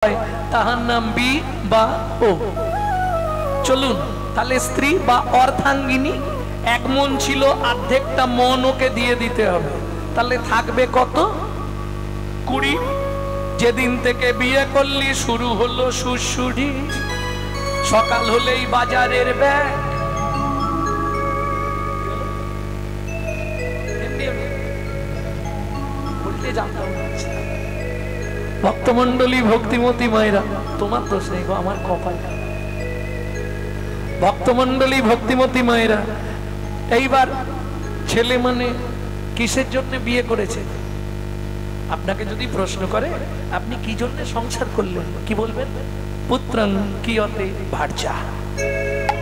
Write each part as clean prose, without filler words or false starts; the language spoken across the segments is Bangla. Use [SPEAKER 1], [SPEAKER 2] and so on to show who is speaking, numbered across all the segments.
[SPEAKER 1] তাহার নাম বিবাহ। চলুন তাহলে স্ত্রী বা অর্ধাঙ্গিনী এক মন ছিল, অর্ধেকটা মন ওকে দিয়ে দিতে হবে, তাহলে থাকবে কত? 20। যেদিন থেকে বিয়ে করলি শুরু হলো সুড়সুড়ি, সকাল হলেই বাজারের ব্যাগ। ভক্তমন্ডলী, ভক্তিমতী মায়েরা, তোমার দোষ নেই গো, আমার কপাল। ভক্তমন্ডলী, ভক্তিমতী মায়েরা, এইবার ছেলে মানে কিসের জন্য বিয়ে করেছে? আপনাকে যদি প্রশ্ন করে আপনি কি জন্য সংসার করলেন, কি বলবেন? পুত্রং কিয়তে ভার্যা,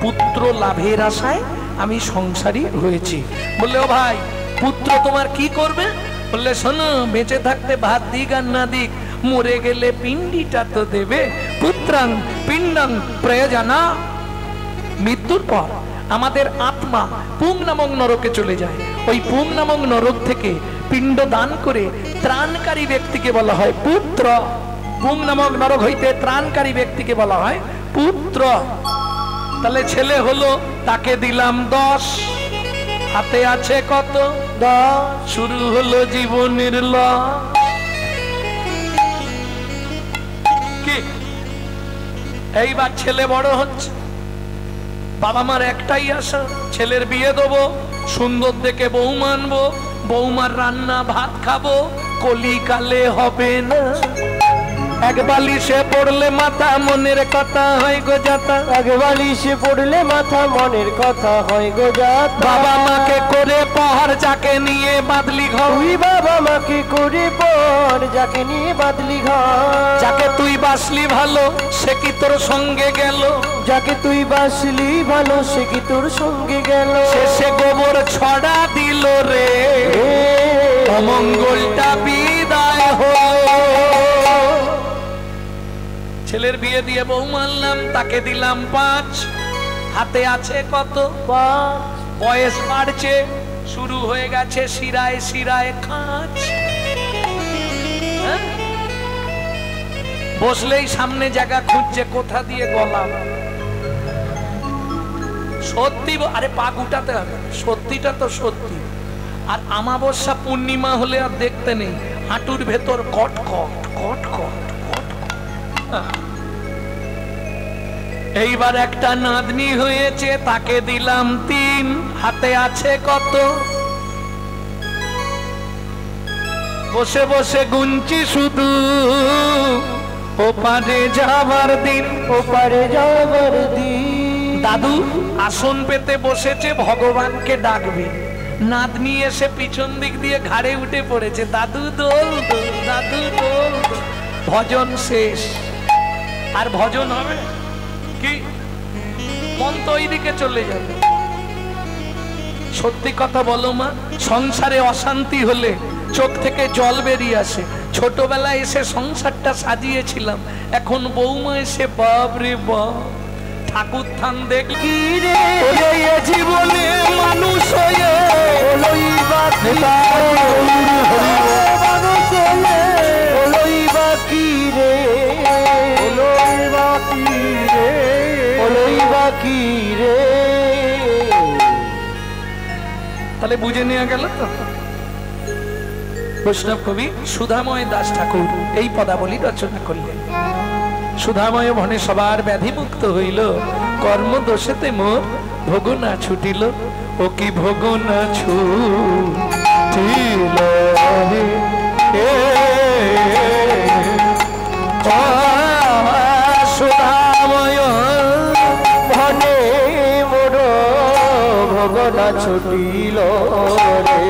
[SPEAKER 1] পুত্র লাভের আশায় আমি সংসারী হয়েছি। বললে ও ভাই, পুত্র তোমার কি করবে? বললে শোনো, বেঁচে থাকতে ভাত দিক আর না দিক, মরে গেলে পিণ্ডিটা তো দেবে। পুত্রাং পিণ্ডং প্রয়োজনা, মৃত্যুর পর আমাদের আত্মা পুং নামক নরকে চলে যায়। ওই পুং নামক নরক থেকে পিণ্ড দান করে ত্রাণকারী ব্যক্তিকে বলা হয় পুত্র। পুং নামক নরক হইতে ত্রাণকারী ব্যক্তিকে বলা হয় পুত্র। তাহলে ছেলে হলো, তাকে দিলাম 10, হাতে আছে কত? 10। শুরু হলো জীবনের কি? এইবার ছেলে বড় হচ্ছে, বাবা মার একটাই আশা, ছেলের বিয়ে দেবো, সুন্দর দেখে বউ মানবো, বৌমার রান্না ভাত খাবো, কলিকালে হবে না। এক বালিশে পড়লে মাথা মনের কথা হয় গো যাতা,
[SPEAKER 2] এক বালিশে পড়লে মাথা মনের কথা হয় গো যাতা।
[SPEAKER 1] বাবা মাকে করে পর যাকে নিয়ে বাদলি ঘর,
[SPEAKER 2] তুই বাবা মাকে করে পর যাকে নিয়ে বাদলি ঘর।
[SPEAKER 1] যাকে তুই বাসলি ভালো সে কি তোর সঙ্গে গেল,
[SPEAKER 2] যাকে তুই বাসলি ভালো সে কি তোর সঙ্গে গেল।
[SPEAKER 1] শেষে গোবর ছড়া দিল রে, অমঙ্গলটা বিদায় হলো। ছেলের বিয়ে দিয়ে বউ মানলাম, তাকে দিলাম 5, হাতে আছে কত?
[SPEAKER 2] 5।
[SPEAKER 1] বয়স বাড়ছে, শুরু হয়ে গেছে শিরায় শিরায় খাঁচ। বসলেই সামনে জায়গা খুঁজছে কোথা দিয়ে গলাম। সত্যি, আরে পা গুটাতে হবে, সত্যিটা তো সত্যি। আর আমাবস্যা পূর্ণিমা হলে আর দেখতে নেই, হাঁটুর ভেতর কট কট কট কট। এইবার একটা নাতনি হয়েছে, তাকে দিলাম 3, হাতে আছে কত? বসে বসে গুনছি শুধু ওপারে যাবার দিন,
[SPEAKER 2] ওপারে যাবার দিন।
[SPEAKER 1] দাদু আসন পেতে বসেছে, ভগবানকে ডাকবে, নাতনি এসে পিছন দিক দিয়ে ঘাড়ে উঠে পড়েছে, দাদু দোল দোল, দাদু দোল দোল। ভজন শেষ, আর ভজন হবে কি? মন তো ওইদিকে চলে যাবে। সত্যি কথা বলো মা, সংসারে অশান্তি হলে চোখ থেকে জল বেরিয়ে আসে। ছোটবেলায় এসে সংসারটা সাজিয়েছিলাম, এখন বৌমা এসে বাপ রে বাপ, ঠাকুর থান দেখলি রে জীবনে মানুষ হয়ে তাহলে বুঝে নেওয়া গেল তো। বৈষ্ণব কবি সুধাময় দাস ঠাকুর এই পদাবলী রচনা করলেন। সুধাময় ভনে সবার ব্যাধি মুক্ত হইল, কর্ম দোষেতে মোর ভোগ না ছুটিল। ও কি ভোগ না ছুটিল, সুধাময়
[SPEAKER 2] ভনে মোর ভোগ না ছুটিল রে।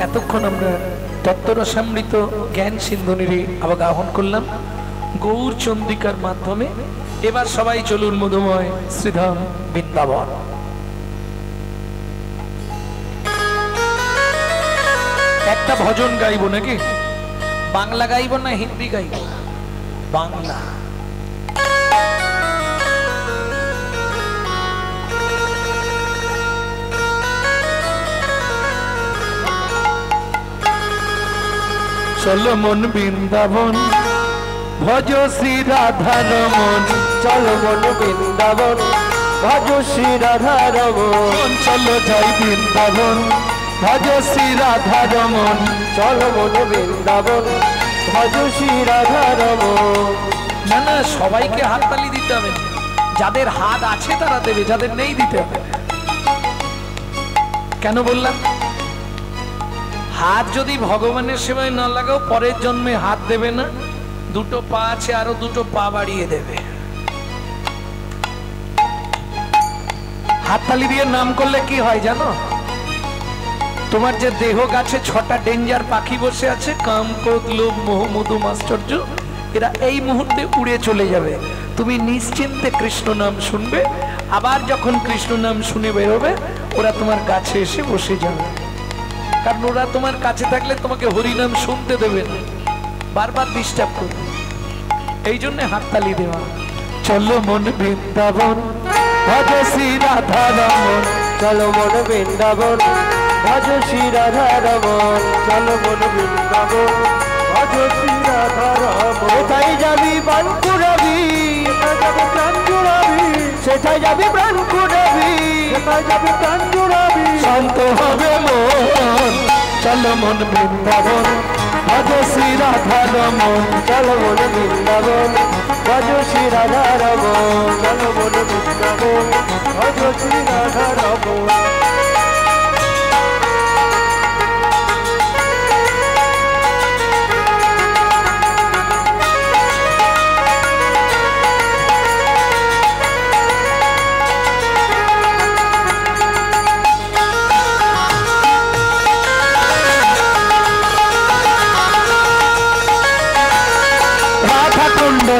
[SPEAKER 1] এতক্ষণ আমরা তত্ত্বরসামৃত জ্ঞান সিন্ধুনির আবাহন করলাম গৌর চন্দ্রিকার মাধ্যমে। এবার সবাই চলুন মধুময় শ্রীধাম বৃন্দাবন। একটা ভজন গাইব নাকি? বাংলা গাইব না হিন্দি গাইব? বাংলা। চলো মন বৃন্দাবন ভজ শ্রী রাধা রমন,
[SPEAKER 2] চলো মন বৃন্দাবন ভজ শ্রী রাধা রমন,
[SPEAKER 1] চলো যাই বৃন্দাবন ভজ শ্রী রাধা রমন,
[SPEAKER 2] চলো মন বৃন্দাবন ভজ শ্রী রাধা রমন।
[SPEAKER 1] না না, সবাইকে হাততালি দিতে হবে না। যাদের হাত আছে তারা দেবে, যাদের নেই দিতে হবে। কেন বললাম? হাত যদি ভগবানের সেবায় না লাগাও, পরের জন্মে হাত দেবে না। দুটো পা আছে, আরো দুটো পা বাড়িয়ে দেবে। হাততালি দিয়ে নাম করলে কি হয় জানো? তোমার যে দেহ গাছে 6টা ডেঞ্জার পাখি বসে আছে, কাম, ক্রোধ, লোভ, মোহ, মধু, মাশ্চর্য, এরা এই মুহূর্তে উড়ে চলে যাবে। তুমি নিশ্চিন্তে কৃষ্ণ নাম শুনবে। আবার যখন কৃষ্ণ নাম শুনে বেরোবে, ওরা তোমার কাছে এসে বসে যাবে। কারণ ওরা তোমার কাছে থাকলে তোমাকে হরিনাম শুনতে দেবে না, বারবার ডিস্টার্ব করবে। এই জন্য হাততালি দেওয়া। চলো মন বৃন্দাবন ভজ শ্রী রাধা রমন,
[SPEAKER 2] চলো মন বৃন্দাবন ভজ শ্রী রাধা রমন, চলো মন বৃন্দাবন ভজ শ্রী রাধা রমন। কোথায় যাবি প্রাণ কুড়াবি, প্রাণ জুড়াবি, সেটাই যাবি প্রাণ কুড়াবি, সেটাই যাবি প্রাণ জুড়াবি।
[SPEAKER 1] শান্ত হবে মন, চলো মন বৃন্দাবন ভজ শ্রী রাধা রমন,
[SPEAKER 2] চলো মন বৃন্দাবন ভজ শ্রী রাধা রমন, চলো মন বৃন্দাবন ভজ শ্রী রাধা রমন।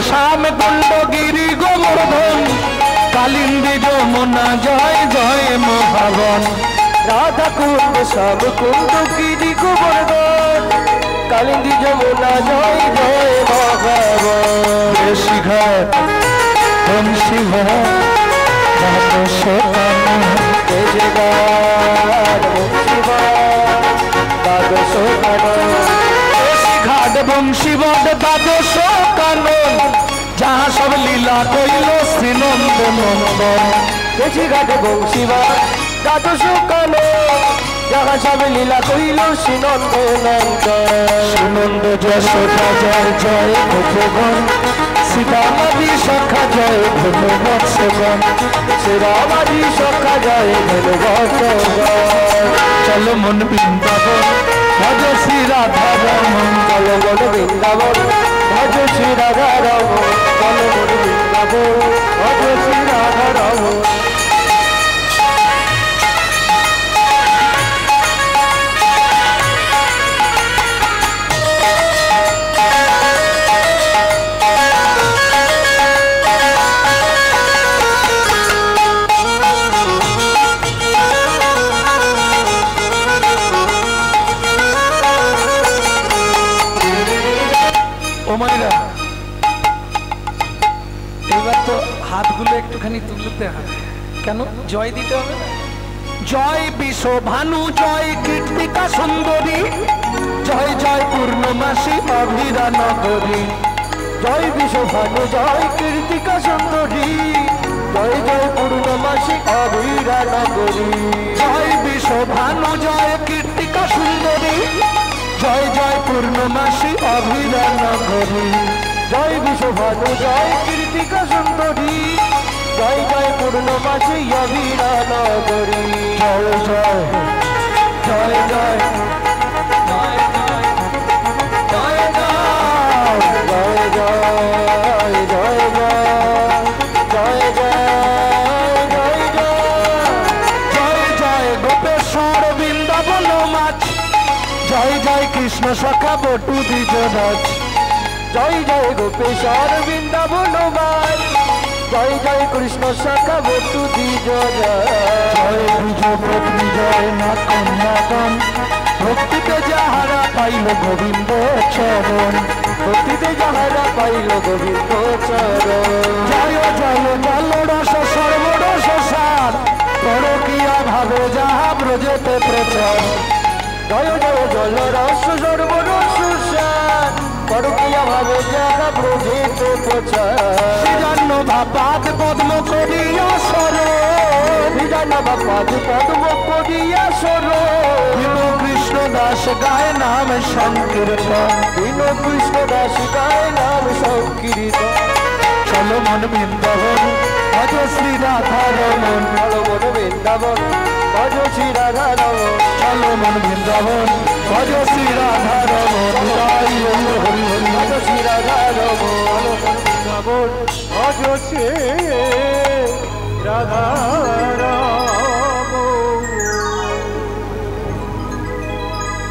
[SPEAKER 1] শ্যাম কুণ্ড গিরি গোবর্ধন, কালিন্দী যমুনা জয় জয় মহাবন।
[SPEAKER 2] রাধা কুণ্ড শ্যাম কুণ্ড গিরি গোবর্ধন, কালিন্দী যমুনা জয় জয় মহাবন।
[SPEAKER 1] শিঘাট বংশীঘাট দ্বাদশ কানন,
[SPEAKER 2] দ্বাদশ কানন,
[SPEAKER 1] ঘাট বংশীবদ দ্বাদশ কানন, যাহা সব লীলা কইল শ্রীনন্দ নন্দন।
[SPEAKER 2] বেশি ঘাটে বংশীবাদ দ্বাদশ কানন, যাহা সব লীলা কইল শ্রীনন্দ নন্দন।
[SPEAKER 1] শ্রীনন্দ যশোদা জয় জয় ভগবান, শ্রীরামাদি সখা জয় ধনুবৎসগণ,
[SPEAKER 2] শ্রীরামাদি সখা জয় ধনুবৎসগণ।
[SPEAKER 1] চলো মন বৃন্দাবন ভজ শ্রী রাধা রমন,
[SPEAKER 2] চলো মন বৃন্দাবন ভজ শ্রী রাধা রমন, চলো মন বৃন্দাবন ভজ শ্রী রাধা রমন।
[SPEAKER 1] এবার তো হাতগুলো একটুখানি তুলতে হবে। কেন? জয় দিতে হবে না? জয় বিশ্ব ভানু, জয় কীর্তিকা সুন্দরী, জয় জয় পূর্ণমাসী অভিরা নগরী।
[SPEAKER 2] জয় বিশ্বভানু, জয় কীর্তিকা সুন্দরী, জয় জয় পূর্ণমাসী অভিরা নগরী।
[SPEAKER 1] জয় বিশ্ব ভানু, জয় কীর্তিকা সুন্দরী, জয় জয় পূর্ণমাসী অভিরা নগরী।
[SPEAKER 2] জয় বিশ্বভানু, জয় কীর্তিকা সুন্দরী, জয় জয় পূর্ণমাসী অভিরা নগরী।
[SPEAKER 1] জয় জয় জয় জয় জয় জয় জয়
[SPEAKER 2] জয় জয় জয় জয় জয় জয়
[SPEAKER 1] জয় জয় গোপেশ্বর বৃন্দাবন মাছ, জয় জয় কৃষ্ণ সখা বটু দ্বিজরাজ।
[SPEAKER 2] জয় জয় গোপেশ্বর বৃন্দাবন মাছ, জয় জয় কৃষ্ণ সখা বটু দ্বিজরাজ।
[SPEAKER 1] জয় দ্বিজ পত্নী জয় মা কন্যাগণ, ভক্তিতে যাহারা পাইল গোবিন্দ চরণ,
[SPEAKER 2] ভক্তিতে যাহারা পাইল গোবিন্দ চরণ।
[SPEAKER 1] জয় জয় জল রস সর্বরস সার, পরকীয়া ভাবে যাহা ব্রজেতে প্রচার।
[SPEAKER 2] জয় জয় জল রস সর্বরস সার পরকিয়া ভাবে যারা ব্রজেত প্রচার জান্ন ভাপাত পদ্ম করিয়া সর জান্ন ভাপাত পদ্ম করিয়া সর কৃষ্ণ দাস গায় নাম সংকীর্তন কৃষ্ণ দাস গায় নাম সংকীর্তন চলো মন বৃন্দাবন ভজ শ্রী রাধা রমন চলো মন বৃন্দাবন ভজ শ্রী রাধা রমন চলো মন বৃন্দাবন ভজ শ্রী রাধা রমন হরি হরি ভজ শ্রী রাধা রমন বৃন্দাবন ভজ শ্রী রাধা রমন।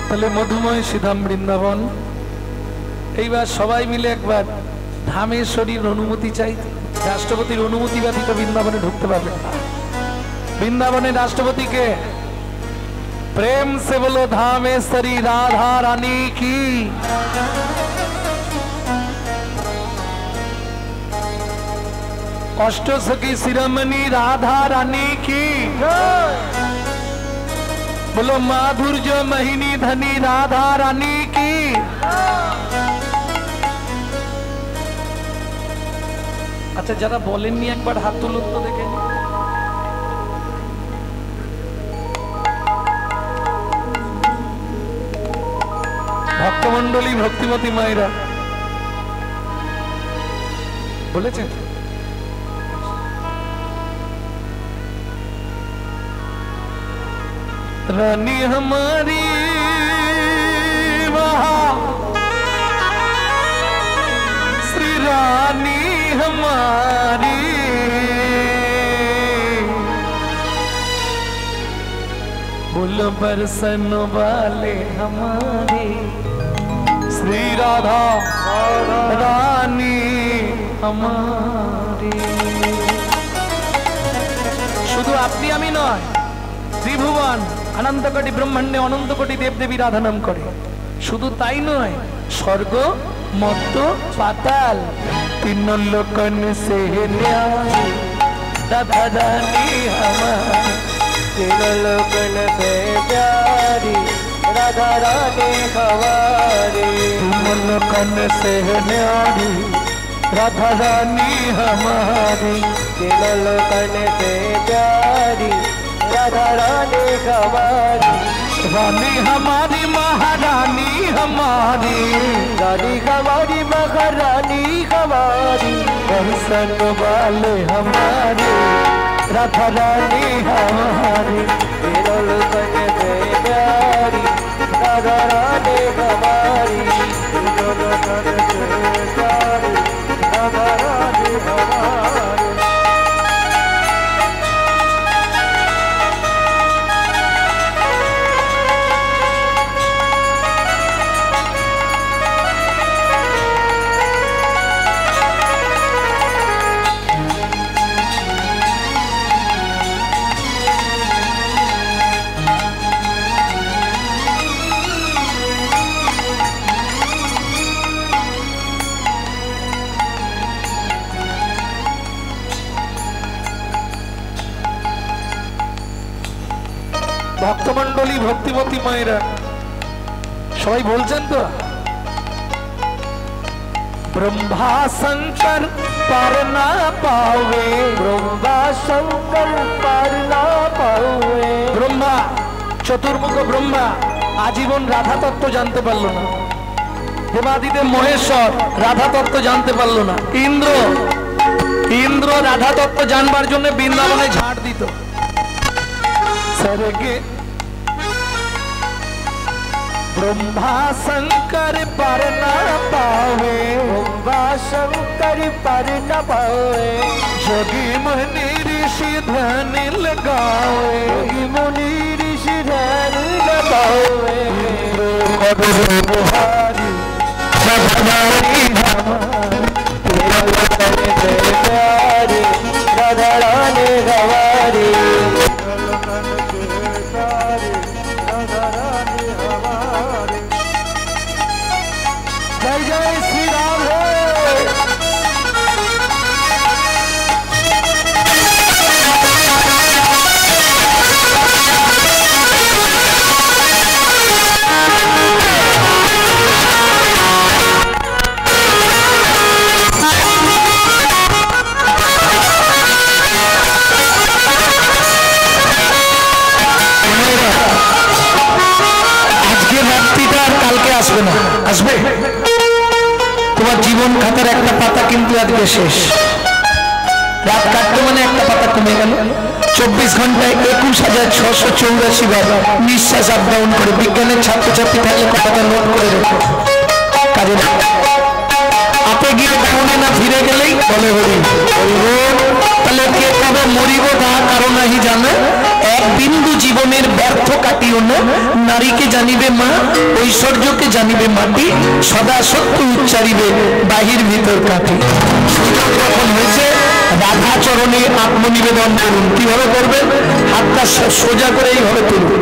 [SPEAKER 1] তাহলে মধুময় শ্রীধাম বৃন্দাবন। এইবার সবাই মিলে একবার ধামেশ্বরীর অনুমতি চাই। রাষ্ট্রপতির অনুমতি ব্যতীত বৃন্দাবনে ঢুকতে পারবে না। বৃন্দাবনের রাষ্ট্রপতিকে প্রেম সে বলো ধামেশ্বরী রাধা রানী কি। অষ্টসখী শিরোমণি রাধা রানী की बोलो माधुर्य महिनी धनी राधा रानी की। अच्छा जरा बोलेंनी एक बार हाथ तुलुन तो देखें। भक्तमंडली भक्तिमती मायरा बोलेছেন रानी हमारी वहाँ श्री रानी हमारी बुल बरसन वाले हमारी श्री राधा रानी हमारी। शुधु आपनी आमी नय त्रिभुवन अनंत कोटि ब्रह्मांडे अनंत कोटि देव देवी राधा नाम करे। शुधु ताई नय स्वर्ग मर्त्य पाताल तीन लोकन से न्यारी राधा रानी हमारी।
[SPEAKER 2] तीन लोकन से प्यारी राधा रानी हमारी।
[SPEAKER 1] तीन लोकन से न्यारी राधा रानी हमारी।
[SPEAKER 2] तीन लोकन से प्यारी राधा रानी हमारी।
[SPEAKER 1] रानी हमारी महारानी हमारी।
[SPEAKER 2] रानी हमारी महारानी हमारी।
[SPEAKER 1] दर्शन वाले हमारे राधा रानी हमारी।
[SPEAKER 2] तीनों लोकन से प्यारी राधा रानी हमारी। तीनों लोकन से प्यारी राधा रानी हमारी।
[SPEAKER 1] ভক্তমন্ডলী ভক্তিমতী মায়েরা সবাই বলছেন তো ब्रह्मा शंकर पार ना पावे।
[SPEAKER 2] ब्रह्मा शंकर पार ना पावे।
[SPEAKER 1] ब्रह्मा चतुर्मुख ब्रह्मा आजीवन राधा तत्व जानते पारलो ना। देवादिदेव महेश्वर राधा तत्व जानते पारलो ना। इंद्र राधा तत्व जानबार जन्य बृंदावने झाड़ दित। स्वर्गे ब्रह्मा शंकर पार ना पावे।
[SPEAKER 2] ब्रह्मा शंकर पार ना पावे।
[SPEAKER 1] जोगी मुनि ऋषि ध्यान लगावे।
[SPEAKER 2] जोगी मुनि ऋषि ध्यान लगावे।
[SPEAKER 1] बिहारी हमारी
[SPEAKER 2] प्यारी राधा रानी हमारी।
[SPEAKER 1] जय जय श्री राम है। আসবে না, আসবে? তোমার জীবন খাতার একটা পাতা কিন্তু আজকে শেষ। রাত কাটতে মানে একটা পাতা কমে গেল। 24 ঘন্টায় 21,684 বার নিঃশ্বাস আপ ডাউন করে। বিজ্ঞানের ছাত্রছাত্রী থাকলে কথাটা নোট করে রেখো, কাজে আপে গিয়ে ডাউনে না ফিরে গেলেই বলে হরি তাহলে কে কবে মরিব তা কারণ নাহি জানে। এক বিন্দু জীবনের ব্যর্থ কাটিও না। নারীকে জানিবে মা, ঐশ্বর্যকে জানিবে মাটি, সদা সত্য উচ্চারিবে বাহির ভিতর কাটি। সুযোগ যখন হয়েছে রাধা চরণে আত্মনিবেদন করুন। কিভাবে করবেন? হাতটা সোজা করে এইভাবে তুলুন।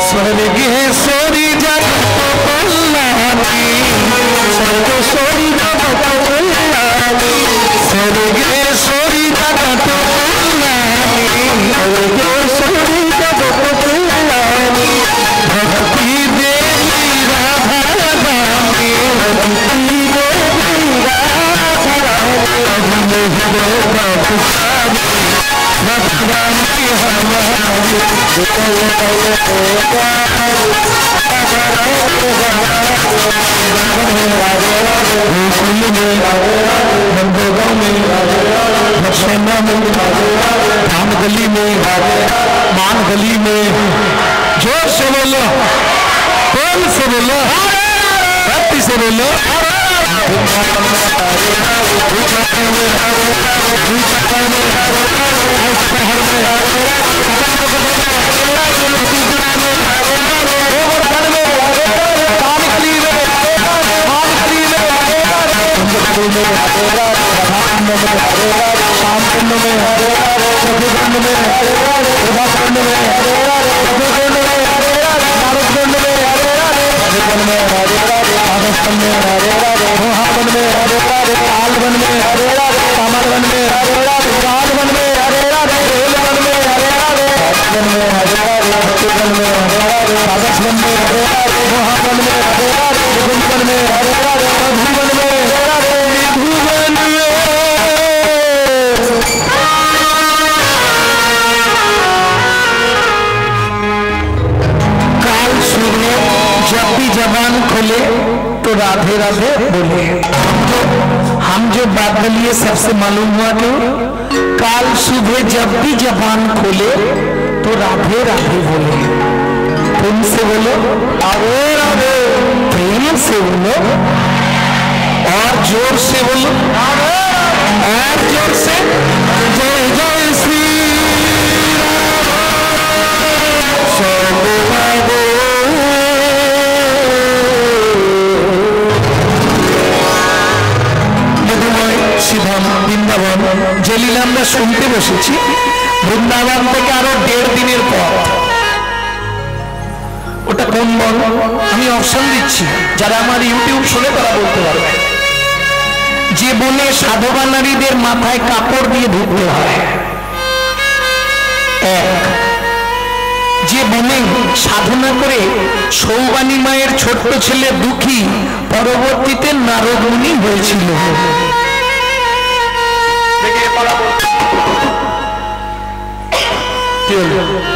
[SPEAKER 1] স্বর্গে সরি জগৎ কল্যাণী, স্বর্গ সরি জগৎ কল্যাণী, স্বর্গে সরি জগৎ কল্যাণী, স্বর্গে সরি জগৎ কল্যাণী, ভক্তি দেবী রাধা রানী, ভক্তি দেবী রাধা রানী, गली में मान गली में जोर से बोलो, बोल से बोलो, भक्ति से बोलो। तो राधे राधे बोले। हम जो बात बोलिए सबसे मालूम हुआ कि काल सुबह जब भी जबान खोले तो राधे राधे बोले। प्रेम से बोलो, राधे राधे, प्रेम से बोलो, और जोर से बोलो, और जोर से जय जय श्री বৃন্দাবন যে লীলা আমরা শুনতে বসেছি, বৃন্দাবন থেকে আরো 1.5 দিনের পর। ওটা কোন বন? আমি অপশন দিচ্ছি, যারা আমার ইউটিউব শুনে তারা বলতে পারবে। যে বনে সাধবা নারীদের মাথায় কাপড় দিয়ে ঢুকতে হয়, এক। যে বনে সাধনা করে সৌবানী মায়ের ছোট্ট ছেলে দুঃখী পরবর্তীতে নারদ মুনি হয়েছিল।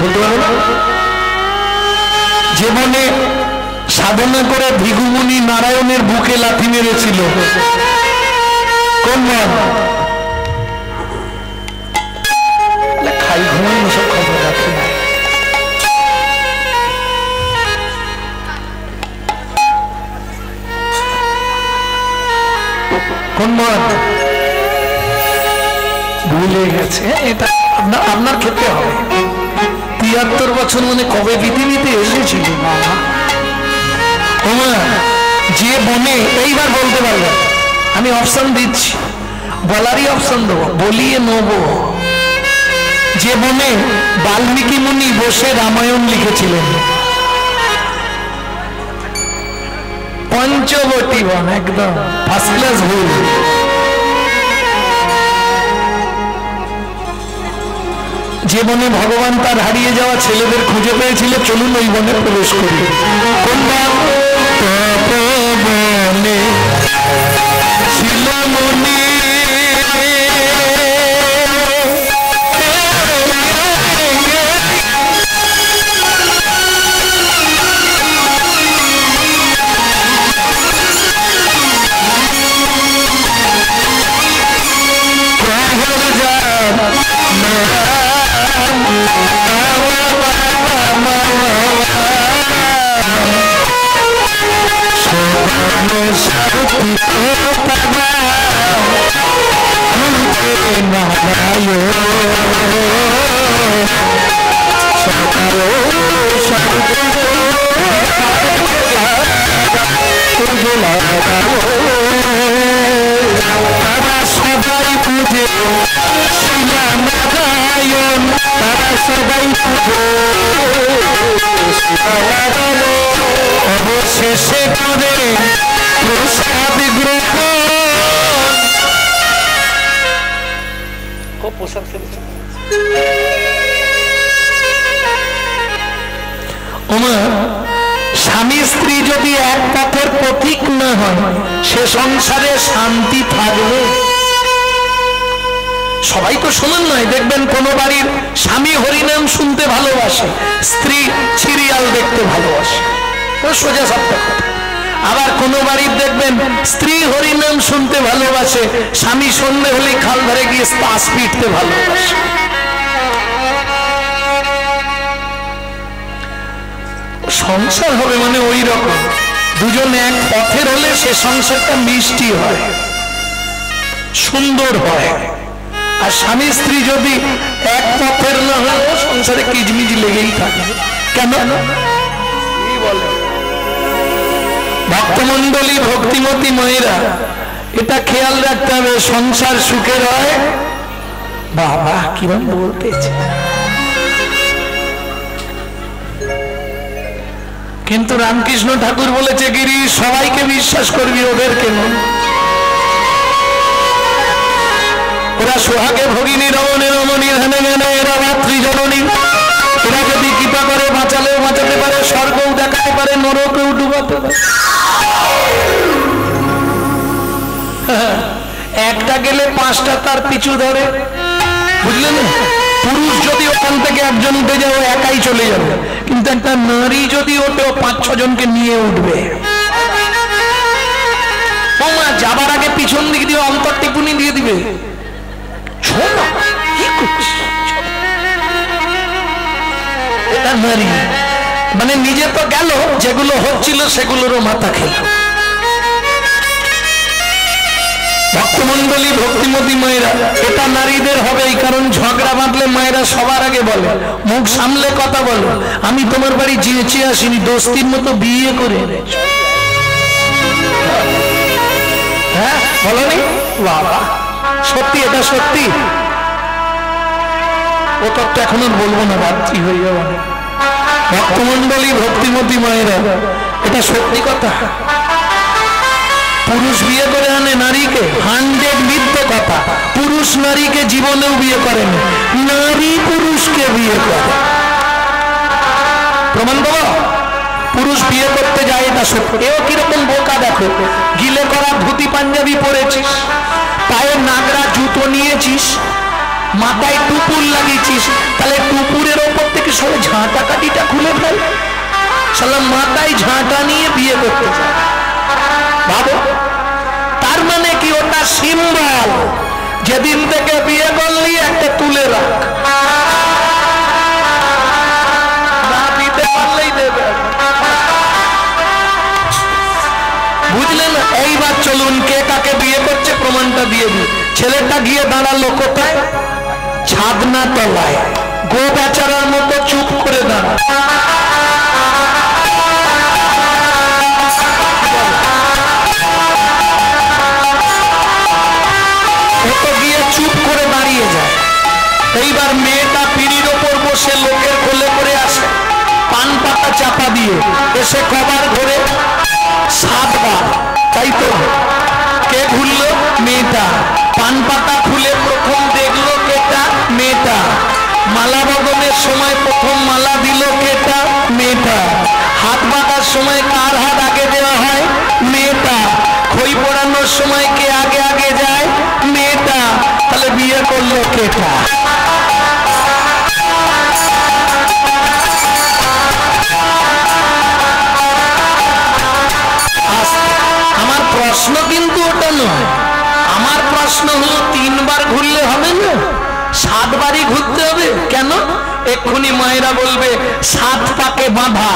[SPEAKER 1] বলতে পারো না? যে বনে সাধনা করে ভৃগুমুনি নারায়ণের বুকে লাথি মেরেছিল, কোন মন? খাই ঘুমাই সব খবর রাখি। কোন মন? ভুলে গেছে। এটা আপনার ক্ষেত্রে হবে। 73 বছর মানে কবে পৃথিবীতে এসেছিল? যে বনে, এইবার বলতে পারবে। আমি অপশন দিচ্ছি, বলারই অপশন দেবো, বলিয়ে নেব। যে বনে বাল্মীকি মুনি বসে রামায়ণ লিখেছিলেন, পঞ্চবটী বন। একদম ফার্স্ট ক্লাস ভুল। যে বনে ভগবান তার হারিয়ে যাওয়া ছেলেদের খুঁজে পেয়েছিল, চলুন ওই বনে প্রবেশ করি। কোন বনে ছিল মুনি ওমা, স্বামী স্ত্রী যদি এক পথের পথিক না হয় সে সংসারে শান্তি থাকবে? সবাই তো সমান নয়। দেখবেন কোন বাড়ির স্বামী হরিনাম শুনতে ভালোবাসে, স্ত্রী সিরিয়াল দেখতে ভালোবাসে, সোজা সপ্তাহ। আবার কোন বাড়ির দেখবেন স্ত্রী হরিনাম শুনতে ভালোবাসে, স্বামী সন্ধ্যে হলে খাল ধরে গিয়ে তাস পিটতে ভালোবাসে। সংসার হবে মানে ওই রকম, দুজন এক পথের হলে সে সংসারটা মিষ্টি হয়, সুন্দর হয়। আর স্বামী স্ত্রী যদি এক পথের না হয় সংসারে কিজমিজ লেগেই থাকে। কেন বলে ভক্তমন্ডলী, ভক্তিমতী মায়েরা, এটা খেয়াল রাখতে হবে, সংসার সুখের হয়। বাবা কিরম বলতেছে, কিন্তু রামকৃষ্ণ ঠাকুর বলেছে গিরি সবাইকে বিশ্বাস করবি, ওদের কেন? ওরা সোহাগে ভগিনী, রমণী রমণী, ধ্যানে জ্ঞানে এরা মাতৃজননী। ওরা যদি কৃপা করে বাঁচালেও বাঁচাতে পারে, স্বর্গও দেখাতে পারে, নরকেও ডুবাতে পারে। একটা গেলে পাঁচটা তার পিছু ধরে, বুঝলেন? পুরুষ যদি ওখান থেকে একজন উঠে যাবে একাই চলে যাবে, কিন্তু একটা নারী যদি ওঠে 5-6 জনকে নিয়ে উঠবে। যাবার আগে পিছন দিক দিয়ে অন্তর টিপুনি দিয়ে দিবে, এটা নারী। মানে নিজে তো গেল, যেগুলো হচ্ছিল সেগুলোরও মাথা খেল। ভক্তমন্ডলী, ভক্তিমতী মায়েরা, এটা নারীদের হবেই, কারণ ঝগড়া বাঁধলে মায়েরা সবার আগে বলে, মুখ সামলে কথা বলো, আমি তোমার বাড়ি যেচে আসিনি, দোস্তির মতো বিয়ে করে এনেছো। হ্যাঁ বলনি বাবা, সত্যি, এটা সত্যি। ও তো এখন আর বলবো না, রাত্রি হয়ে যাবে। ভক্তমন্ডলী, ভক্তিমতী মায়েরা, এটা সত্যি কথা। পুরুষ বিয়ে করে আনে নারীকে, 100 মিথ্যে কথা। পুরুষ নারীকে জীবনেও বিয়ে করেন, নারী পুরুষকে বিয়ে করে। প্রমাণ দেব? পুরুষ বিয়ে করতে যায়, এটা সত্যি। এও কিরকম বোকা দেখো, গিলে করা ধুতি পাঞ্জাবি পরেছিস, পায়ে নাগরা জুতো নিয়েছিস, মাথায় টুপুর লাগিয়েছিস, তাহলে টুপুরের ওপর থেকে সবাই ঝাঁটা কাটিটা খুলে ফেল, সালা মাথায় ঝাঁটা নিয়ে বিয়ে করতে যায়। ভাবো, তার মানে কি ওটা সিম্বল, যেদিন থেকে বিয়ে করলি একটা তুলে রাখ, না দিতে পারলেই দেবে। বুঝলেন? এইবার চলুন কে কাকে বিয়ে করছে প্রমাণটা দিয়ে দিই। ছেলেটা গিয়ে দাঁড়ালো কোথায়? ছাদনা তলায়, গো বেচারার মতো চুপ করে দাঁড়া। চুপ করে দাঁড়িয়ে যায়। এইবার মেয়েটা পিড়ির ওপর বসে লোকের কোলে করে আসে, পান পাতা চাপা দিয়ে এসে কবার ঘরে 7 বার। তাই তো কে ঘুরলো? মেয়েটা। পান পাতা খুলে প্রথম দেখলো কেটা? মেয়েটা। মালা বদলের সময় প্রথম মালা দিল কেটা? মেয়েটা। হাত বাঁধার সময় কার হাত আগে দেওয়া হয়? মেয়েটা। খই পড়ানোর সময় কে আগে আগে যায়? মেয়েটা। তাহলে বিয়ে করলো কেটা? আমার প্রশ্ন কিন্তু ওটা নয়, আমার প্রশ্ন হলো 3 বার ঘুরলে হবে না, 7 বারই ঘুরতে হবে কেন? এক্ষুনি মায়েরা বলবে 7 পাকে বাঁধা।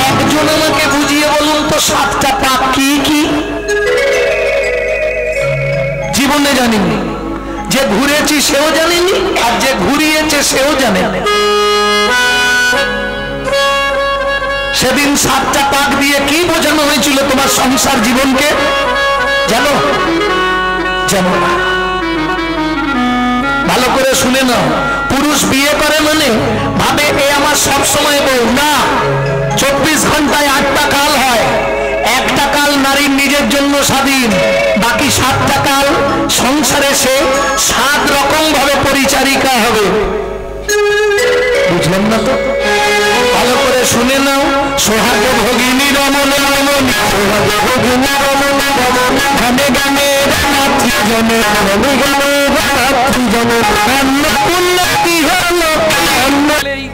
[SPEAKER 1] একজন আমাকে বুঝিয়ে বলুন তো 7টা পাক কি কি? জীবনে জানিনি, যে ঘুরেছি সেও জানিনি, আর যে ঘুরিয়েছে সেও জানে। সেদিন 7টা পাক দিয়ে কি বোঝানো হয়েছিল তোমার সংসার জীবনকে? জানো? জানো না? ভালো করে শুনে নাও। পুরুষ বিয়ে করে মানে ভাবে এ আমার সব সময় বউ না, 24 ঘন্টায় 8টা কাল হয়। একটা কাল নারীর নিজের জন্য স্বাধীন, বাকি 7টা কাল সংসারে সে 7 রকম ভাবে পরিচারিকা হবে। বুঝলেন না তো? ভালো করে শুনে নাও। সোহাগ ভগিনী রমণ রমণ, সোহাগ ভগিনী রমণ রমণ, গানে গানে রাত্রি জনে, গানে গানে রাত্রি জনে, উন্নতি হলো।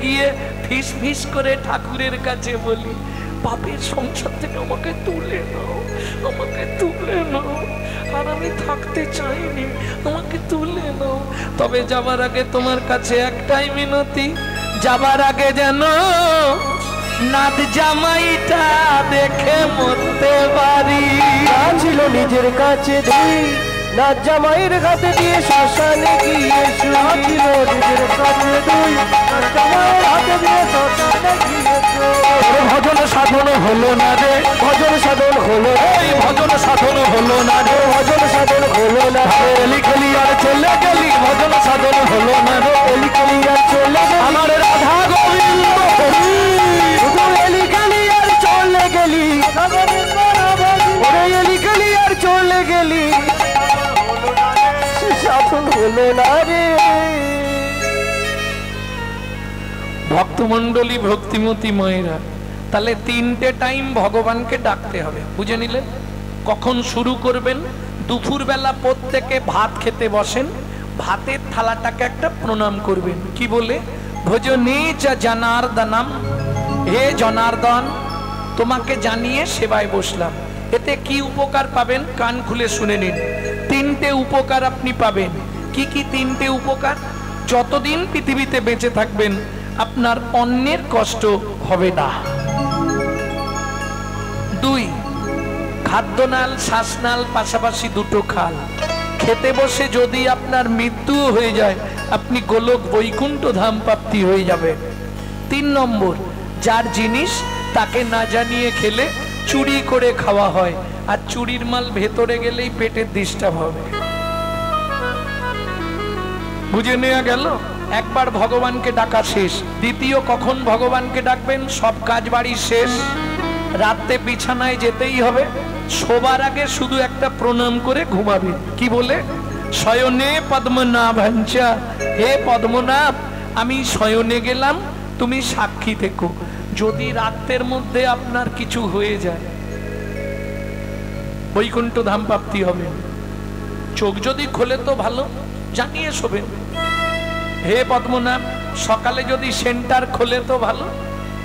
[SPEAKER 1] গিয়ে ফিস ফিস করে ঠাকুরের কাছে বলি, পাপের সংসার থেকে আমাকে তুলে নাও, আমাকে তুলে নাও, আর আমি থাকতে চাইনি, আমাকে তুলে নাও। তবে যাবার আগে তোমার কাছে একটাই মিনতি, যাবার আগে যেন নাদ জামাইটা দেখে মরতে পারি।
[SPEAKER 2] ছিল নিজের কাছে দিই, নাদ জামাইয়ের হাতে দিয়ে শ্মশানে গিয়ে ছিল নিজের কাছে দিই, নাদ জামাইয়ের হাতে দিয়ে শ্মশানে গিয়ে। ভজন সাধন হলো না রে, ভজন সাধন হলো, এই ভজন সাধন হলো না রে, ভজন সাধন হলো না রে, এলি খেলি আর চলে গেলি, ভজন সাধন হলো না রে, এলি খেলি আর চলে গেলি, আমার রাধা গোবিন্দ শুধু এলি খেলি আর চলে গেলি, ওরে এলি খেলি আর চলে গেলি, সাধন হলো না রে।
[SPEAKER 1] ভক্তমণ্ডলী, ভক্তিমতী মায়েরা, তাহলে তিনটে টাইম ভগবানকে ডাকতে হবে, বুঝে নিলেন? কখন শুরু করবেন? দুপুর বেলা প্রত্যেকে ভাত খেতে বসেন, ভাতের থালাটাকে একটা প্রণাম করবেন, কি বলে? ভজনে যা জনার্দনম, হে জনার্দন তোমাকে জানিয়ে সেবায় বসলাম। এতে কি উপকার পাবেন? কান খুলে শুনে নিন। তিনটে উপকার আপনি পাবেন। কি কি তিনটে উপকার? যতদিন পৃথিবীতে বেঁচে থাকবেন আপনার অন্যের কষ্ট হবে না। 2, খাদ্যনাল শ্বাসনাল পাশাপাশি দুটো খাল। খেতে বসে যদি আপনার মৃত্যু হয়ে যায় আপনি গোলক বৈকুণ্ঠ ধাম প্রাপ্তি হয়ে যাবে। 3 নম্বর, যার জিনিস তাকে না জানিয়ে খেলে চুরি করে খাওয়া হয়, আর চুরির মাল ভেতরে গেলেই পেটের ডিস্টার্ব হবে। বুঝে নেওয়া গেল? একবার ভগবানকে ডাকা শেষ। দ্বিতীয়, কখন ভগবানকে ডাকবেন? সব কাজ বাড়ি শেষ, রাতে বিছানায় যেতেই হবে, শোবার আগে শুধু একটা প্রণাম করে ঘুমাবেন। কি বলে? শয়নে পদ্মনাভাঞ্চা, হে পদ্মনাভ আমি শয়নে গেলাম, তুমি সাক্ষী থেকো। যদি রাতের মধ্যে আপনার কিছু হয়ে যায় বৈকুণ্ঠ ধাম প্রাপ্তি হবে। চোখ যদি খোলে তো ভালো, জানিয়ে শোবেন। হে পদ্মনাভ সকালে যদি সেন্টার খোলে তো ভালো,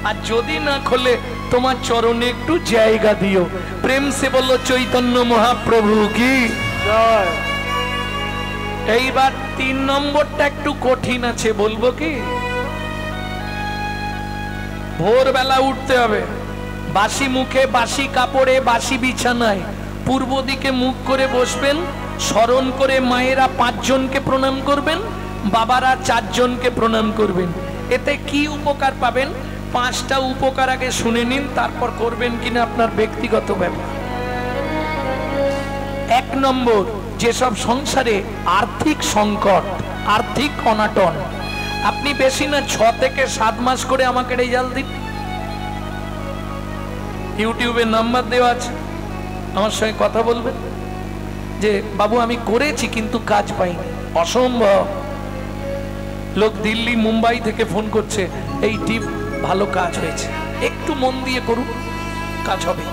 [SPEAKER 1] আর যদি না খোলে তোমার চরণে একটু জায়গা দিও। প্রেম সে বললো চৈতন্য মহাপ্রভু কি জয়। এইবার 3 নম্বরটা একটু কঠিন আছে, বলবো কি? ভোরবেলা উঠতে হবে, বাসি মুখে বাসি কাপড়ে বাসি বিছানায় পূর্ব দিকে মুখ করে বসবেন, স্মরণ করে মায়েরা 5 জনকে প্রণাম করবেন, বাবারা 4 জনকে প্রণাম করবেন। এতে কি উপকার পাবেন? 5টা উপকার আগে শুনে নিন, তারপর করবেন কিনা আপনার ব্যক্তিগত ব্যাপার। 1 নম্বর, যেসব সংসারে আর্থিক সংকট, আর্থিক অনাটন, আপনি বেশি না 6 থেকে 7 মাস করে আমাকে রেজাল্ট দিন। ইউটিউবে নাম্বার দেওয়া আছে, আমার সঙ্গে কথা বলবেন যে বাবু আমি করেছি কিন্তু কাজ পাইনি। অসম্ভব। লোক দিল্লি মুম্বাই থেকে ফোন করছে, এই টিপ ভালো কাজ হয়েছে, একটু মন দিয়ে করুন, কাজ হবে।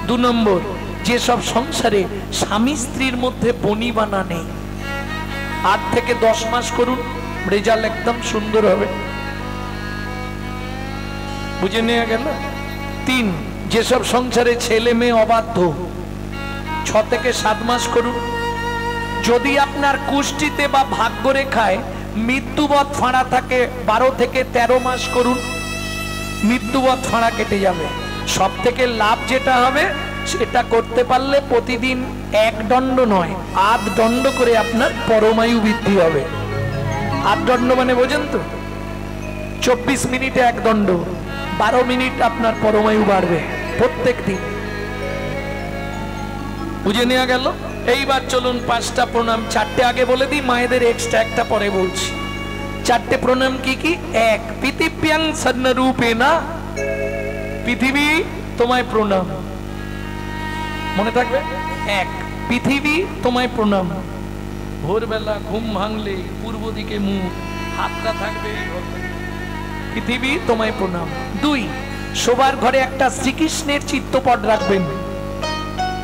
[SPEAKER 1] 2 নম্বর, যেসব সংসারে স্বামী স্ত্রীর মধ্যে বনিবানা নেই, 8 থেকে 10 মাস করুন, রেজাল্ট একদম সুন্দর হবে। বুঝে নেওয়া গেল? 3, যেসব সংসারে ছেলে মেয়ে অবাধ্য, 6 থেকে 7 মাস করুন। যদি আপনার কুষ্টিতে বা ভাগ্যরেখায় মৃত্যুবৎ ফাঁড়া থাকে 12 থেকে 13 মাস করুন, মৃত্যুবৎ ফাঁড়া কেটে যাবে। সব থেকে লাভ যেটা হবে সেটা করতে পারলে প্রতিদিন 1 দণ্ড নয় 8 দণ্ড করে আপনার পরমায়ু বৃদ্ধি হবে। 8 দণ্ড মানে বোঝেন তো? 24 মিনিটে 1 দণ্ড, 12 মিনিট আপনার পরমায়ু বাড়বে প্রত্যেক দিন। বুঝে নেওয়া গেল? এইবার চলুন 5টা প্রণাম, 4টে আগে বলে দিই, মায়েদের এক্সট্রা একটা পরে বলছি। 4টে প্রণাম কি কি? 1, পৃথিব্যাং সন্নরূপেনা, পৃথিবী তোমায় প্রণাম, মনে থাকবে। 1, পৃথিবী তোমায় প্রণাম। ভোরবেলা ঘুম ভাঙলে পূর্ব দিকে মুখ, হাতটা থাকবে এইভাবে, পৃথিবী তোমায় প্রণাম। 2, শোবার ঘরে একটা শ্রীকৃষ্ণের চিত্রপট রাখবেন।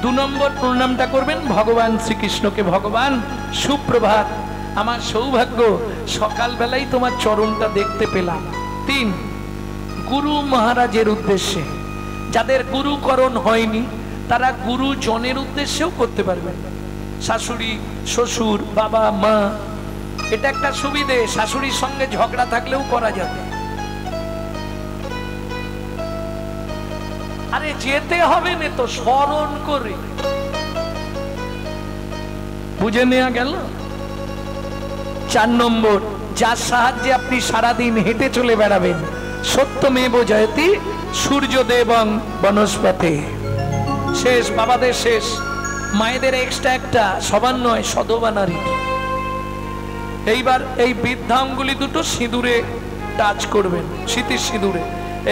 [SPEAKER 1] 2 নম্বর প্রণামটা করবেন ভগবান শ্রীকৃষ্ণকে, ভগবান সুপ্রভাত, আমার সৌভাগ্য সকালবেলায় তোমার চরণটা দেখতে পেলাম। 3, গুরু মহারাজের উদ্দেশ্যে, যাদের গুরুকরণ হয়নি তারা গুরুজনের উদ্দেশ্যেও করতে পারবেন। শাশুড়ি, শ্বশুর, বাবা, মা, এটা একটা সুবিধে, শাশুড়ির সঙ্গে ঝগড়া থাকলেও করা যাবে। আরে যেতে হবে না তো, স্মরণ করে বুঝে নেওয়া গেল। 4 নম্বর, যার সাহায্যে আপনি সারাদিন হেঁটে চলে বেড়াবেন, সত্যমেব জয়তি সূর্যদেবং বনস্পতি। শেষ, বাবাদের শেষ, মায়েদের এক্সট্রা একটা, সবার নয়, সধবা নারীর। এইবার এই বৃদ্ধাঙ্গুলি দুটো সিঁদুরে টাচ করবেন, স্মৃতির সিঁদুরে,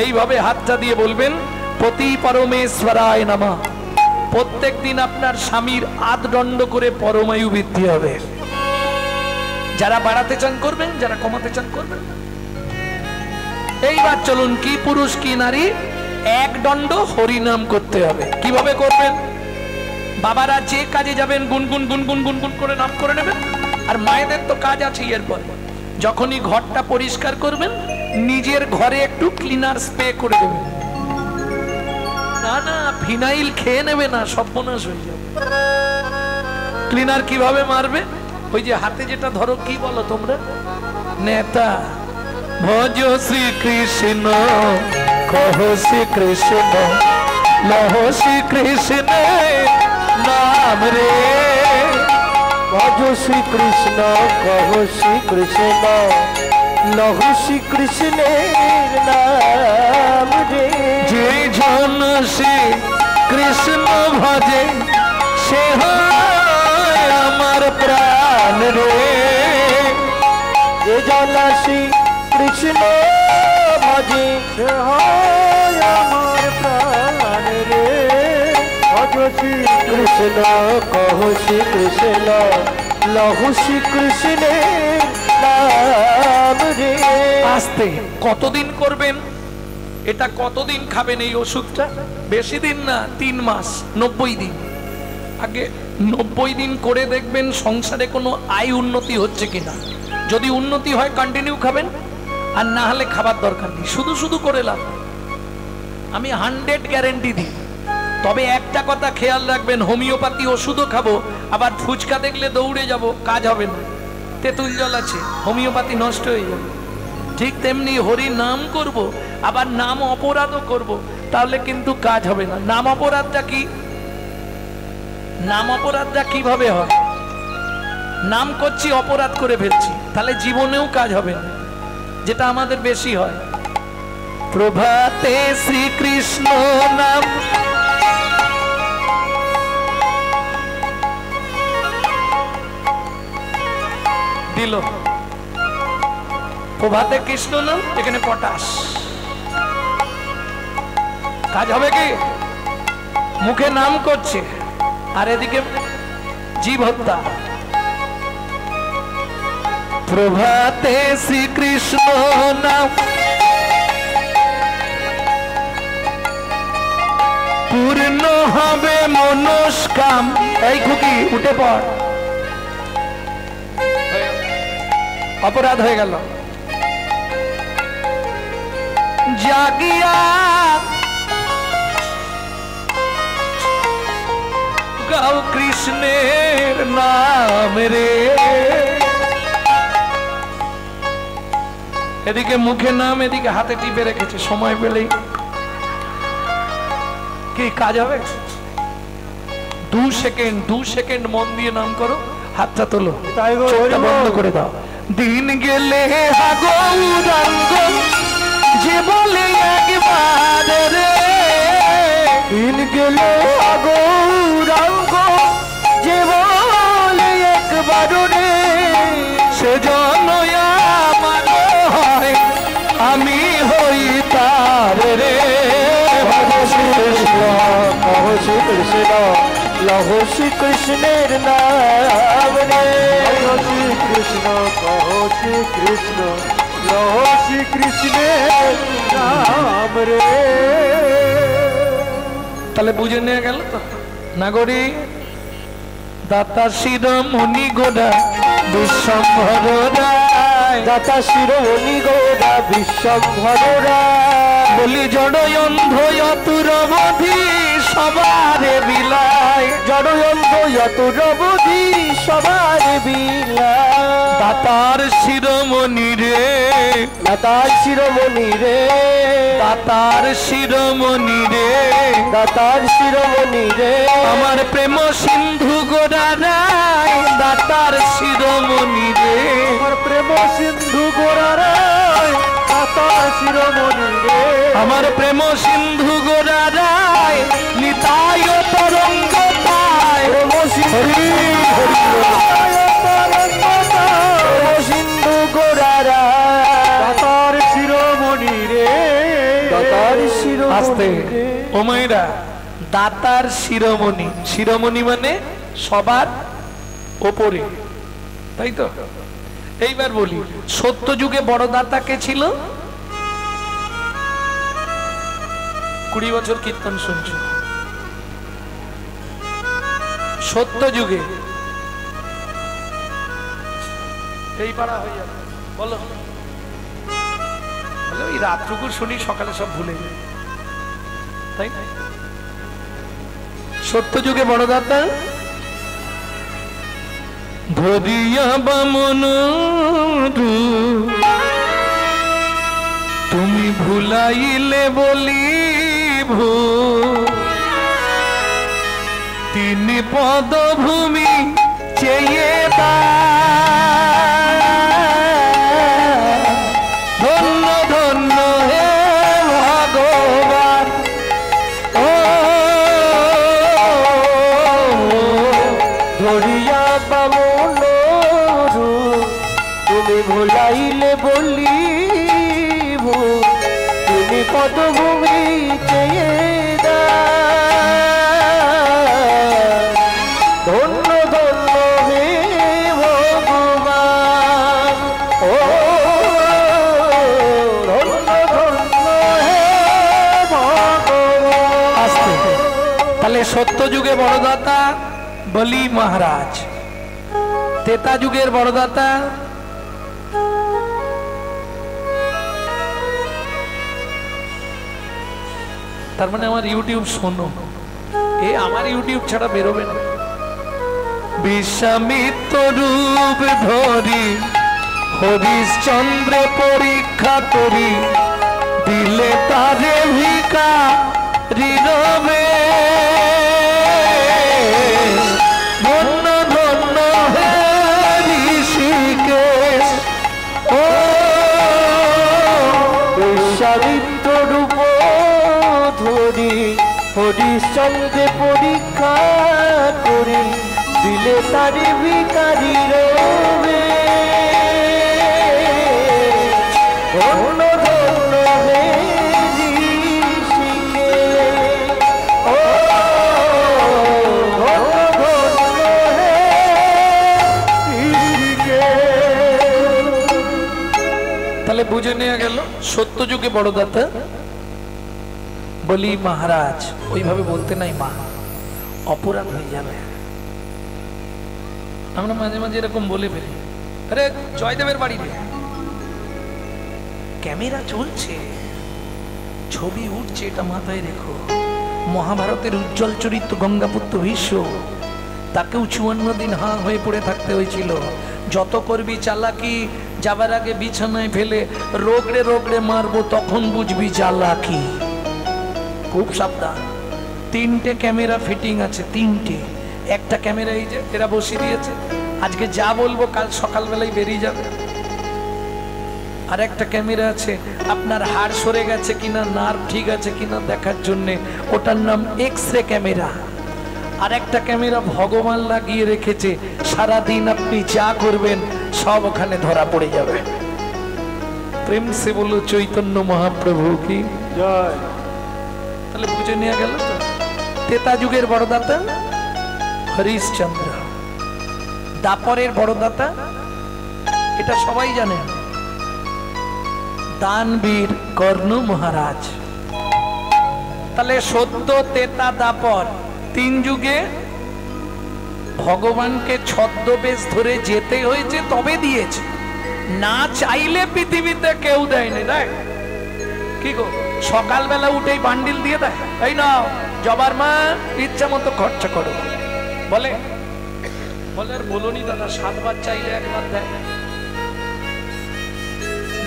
[SPEAKER 1] এইভাবে হাতটা দিয়ে বলবেন পতি পরমেশ্বরায় নমঃ। প্রত্যেক দিন আপনার স্বামীর আধদণ্ড করে পরমায়ু বৃদ্ধি হবে। যারা বাড়াতে চান করবেন, যারা কমাতে চান করবেন। এইবার চলুন, কি পুরুষ কি নারী, 1 দণ্ড হরিনাম করতে হবে। কিভাবে করবেন? বাবারা যে কাজে যাবেন গুনগুন গুনগুন গুনগুন করে নাম করে নেবেন। আর মায়েদের তো কাজ আছে এরপর, যখনই ঘরটা পরিষ্কার করবেন নিজের ঘরে একটু ক্লিনার স্প্রে করে দেবেন। না না, ফিনাইল খেয়ে নেবে না, সর্বনাশ হয়ে যাবে। ক্লিনার কিভাবে মারবে? ওই যে হাতে যেটা ধরো, কি বলো তোমরা, নেতা। ভজ শ্রী কৃষ্ণ, কহ শ্রী কৃষ্ণ, লহ শ্রী কৃষ্ণ নাম রে।
[SPEAKER 2] ভজ শ্রী কৃষ্ণ, কহ শ্রী কৃষ্ণ, লহ শ্রী কৃষ্ণের নাম রে।
[SPEAKER 1] যে জন শ্রী কৃষ্ণ ভজে, সে হয় আমার প্রাণ রে।
[SPEAKER 2] যে জন শ্রী কৃষ্ণ ভজে, সে হয় আমার প্রাণ রে। ভজ শ্রী কৃষ্ণ, কহ শ্রী কৃষ্ণ, লহ শ্রী কৃষ্ণের নাম রে।
[SPEAKER 1] আস্তে, কতদিন করবেন এটা? কতদিন খাবেন এই ওষুধটা? বেশি দিন না, 3 মাস, 90 দিন। আগে 90 দিন করে দেখবেন সংসারে কোনো আয় উন্নতি হচ্ছে কিনা। যদি উন্নতি হয় কন্টিনিউ খাবেন, আর না হলে খাবার দরকার নেই। শুধু শুধু করে লাভ, আমি 100 গ্যারেন্টি দিই। তবে একটা কথা খেয়াল রাখবেন, হোমিওপ্যাথি ওষুধও খাবো, আবার ফুচকা দেখলে দৌড়ে যাব, কাজ হবে না। তেঁতুল জল আছে, হোমিওপ্যাথি নষ্ট হয়ে যাবে। ঠিক তেমনি হরি নাম করব, আবার নাম অপরাধও করব, তাহলে কিন্তু কাজ হবে না। নাম অপরাধটা কি? নাম অপরাধটা কিভাবে হয়? নাম করছি, অপরাধ করে ফেলছি, তাহলে জীবনেও কাজ হবে না, যেটা আমাদের বেশি হয়। প্রভাতে শ্রীকৃষ্ণ নাম, দিল প্রভাতে কৃষ্ণ নাম, এখানে পটাশ, কাজ হবে কি? মুখে নাম করছে আর এদিকে জীব হত্যা। প্রভাতে শ্রীকৃষ্ণ নাম, পূর্ণ হবে মনস্কাম। এই খুকি উঠে পড়, অপরাধ হয়ে গেল। জাগিয়া গাও কৃষ্ণের নাম রে। এদিকে মুখে নাম, এদিকে হাতে টিপে রেখেছে, সময় পেলেই কি কাজ হবে? 2 সেকেন্ড মন দিয়ে নাম করো, হাতটা তোলো, চোখটা বন্ধ করে দাও। দিন গেলে গৌরাঙ্গ যে বলে একবার রে,
[SPEAKER 2] দিন গেলে গৌরাঙ্গ যে বলে একবার রে,
[SPEAKER 1] সেজন্য আমার হয় আমি হই তার রে।
[SPEAKER 2] ভজ শ্রী কৃষ্ণ, কহ শ্রী কৃষ্ণ, লহ শ্রী কৃষ্ণের নাম রে। শ্রী কৃষ্ণের নাম রে।
[SPEAKER 1] তাহলে বুঝে নেওয়া গেল তো নাগরী দাতা শিরোমণি গোড়া বিশ্বম্ভর রায়,
[SPEAKER 2] দাতা শিরোমণি গোড়া বিশ্বম্ভর রায়,
[SPEAKER 1] বলি জড়য়ন্ধ অতুরবধি সবারে বিলায়,
[SPEAKER 2] জড়য়ন্ধ অতুরবধি সবারে বিলায়।
[SPEAKER 1] দাতার শিরোমণি রে,
[SPEAKER 2] দাতার শিরোমণি রে,
[SPEAKER 1] দাতার শিরোমণি রে,
[SPEAKER 2] দাতার শিরোমণি রে,
[SPEAKER 1] আমার প্রেম সিন্ধু গোড়া রায়, দাতার শিরোমণি রে,
[SPEAKER 2] আমার প্রেম সিন্ধু গোড়া রায়, দাতার শিরোমণি রে,
[SPEAKER 1] আমার প্রেম সিন্ধু গোড়া রায়, নিতাই তরঙ্গ তাই,
[SPEAKER 2] প্রেম সিন্ধু সিন্ধু গোড়া রায়, দাতার শিরোমণি রে, দাতার
[SPEAKER 1] আস্তে
[SPEAKER 2] শিরোমণি রে।
[SPEAKER 1] ও মায়েরা, দাতার শিরোমণি, শিরোমণি মানে সবার ওপরে, তাই তো? এইবার বলি সত্য যুগে বড় দাতা কে ছিল? 20 বছর কীর্তন শুনছো, সত্য যুগে এই পাড়া হয়ে যাবে, বলো বলে ওই রাতটুকু শুনি সকালে সব ভুলে যায়, তাই না? সত্য যুগে বড় দাতা ধরিয়া বামন তুমি ভুলাইলে বলিব, তিনি পদভূমি চেয়ে ধন্য ধন্য হে ভগবান, ও
[SPEAKER 2] ধরিয়া বামন তুমি ভুলাইলে বলিব, তুমি পদভূমি চেয়ে ধন্য ধন্য হে ভগবান, ও ধন্য ধন্য হে ভগবান।
[SPEAKER 1] আসতে তাহলে সত্য যুগে বড়দাতা বলি মহারাজ, তেতা যুগের বড়দাতা তার মানে আমার ইউটিউব শোনো, এ আমার ইউটিউব ছাড়া বেরোবে না। বিশ্বামিত্র রূপ ধরি হরিশ্চন্দ্র পরীক্ষা করি, দিলে তারে ভিখারি রবে, ধন্য ধন্য হে ঋষিকেশ, ও
[SPEAKER 2] বিশ্বামিত্র রূপ ধরি হরিশ্চন্দ্রে পরীক্ষা করি, দিলে তারি ভিখারি রবে, ধন্য ধন্য হে ঋষিকেশ, ও ধন্য ধন্য হে ঋষিকেশ।
[SPEAKER 1] তাহলে বুঝে নেওয়া গেল সত্য যুগে বড় দাতা বলি মহারাজ, ওইভাবে বলতে নাই মা, অপরাধ হয়ে যাবে। আমরা মাঝে মাঝে এরকম বলে ফেলি, আরে জয়দেবের বাড়িতে ক্যামেরা চলছে, ছবি উঠছে, এটা মাথায় রেখো। মহাভারতের উজ্জ্বল চরিত্র গঙ্গাপুত্র ভীষ্ম, তাকেও 54 দিন হাঁ হয়ে পড়ে থাকতে হয়েছিল। যত করবি চালাকি, যাবার আগে বিছানায় ফেলে রোগড়ে রোগড়ে মারবো, তখন বুঝবি চালাকি। খুব সাবধান। 3টে ক্যামেরা ফিটিং আছে, 3টে। একটা ক্যামেরা এই যে এরা বসিয়ে দিয়েছে, আজকে যা বলবো কাল সকালবেলায় বেরিয়ে যাবে। আর একটা ক্যামেরা আছে আপনার হাড় সরে গেছে কিনা, নার্ভ ঠিক আছে কিনা দেখার জন্য, ওটার নাম এক্স-রে ক্যামেরা। আর একটা ক্যামেরা ভগবান লাগিয়ে রেখেছে, সারাদিন আপনি যা করবেন সব ওখানে ধরা পড়ে যাবে। প্রেম সে বলো চৈতন্য মহাপ্রভু কি
[SPEAKER 2] জয়।
[SPEAKER 1] তাহলে বুঝে নেওয়া গেল তো তেতা যুগের বড়দাতা হরিশ্চন্দ্র, দাপরের বড়দাতা এটা সবাই জানে। দানবীর কর্ণ মহারাজ। তাহলে সত্য, তেতা, দাপর তিন যুগে ভগবানকে ছদ্মবেশ ধরে যেতে হয়েছে, তবে দিয়েছে। না চাইলে পৃথিবীতে কেউ দেয়নি। দেয় কি গো, সকালবেলা উঠেই বান্ডিল দিয়ে দেয়, এই না জবার মা ইচ্ছা মতো খরচা করো বলে। বলে আর বলনি দাদা, 7 বার চাইলে 1 বার দেয়।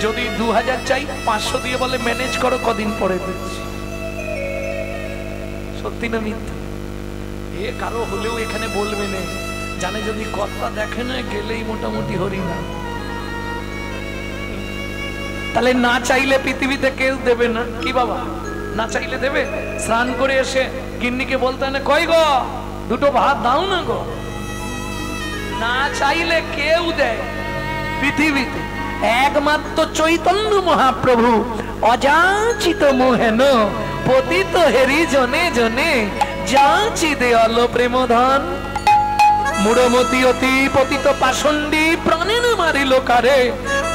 [SPEAKER 1] যদি 2000 চাই 500 দিয়ে বলে ম্যানেজ করো, কদিন পরে দিচ্ছি। সত্যি না মিথ্যা? এ কারো হলেও এখানে বলবে না, জানে যদি কথা দেখে না গেলেই মোটামুটি হরিনাম। তাহলে না চাইলে পৃথিবীতে কেউ দেবে না। কি বাবা, না চাইলে দেবে? স্নান করে এসে গিন্নিকে বলতে না, কই গো 2টো ভাত দাও না গো। না চাইলে কেউ দেয় পৃথিবীতে। একমাত্র চৈতন্য মহাপ্রভু অযাচিত মোহেন পতিত হেরি জনে জনে যাচি দেয়াল প্রেমধন। মূঢ়মতি অতি পতিত পাষণ্ডী প্রাণেন মারিল কারে,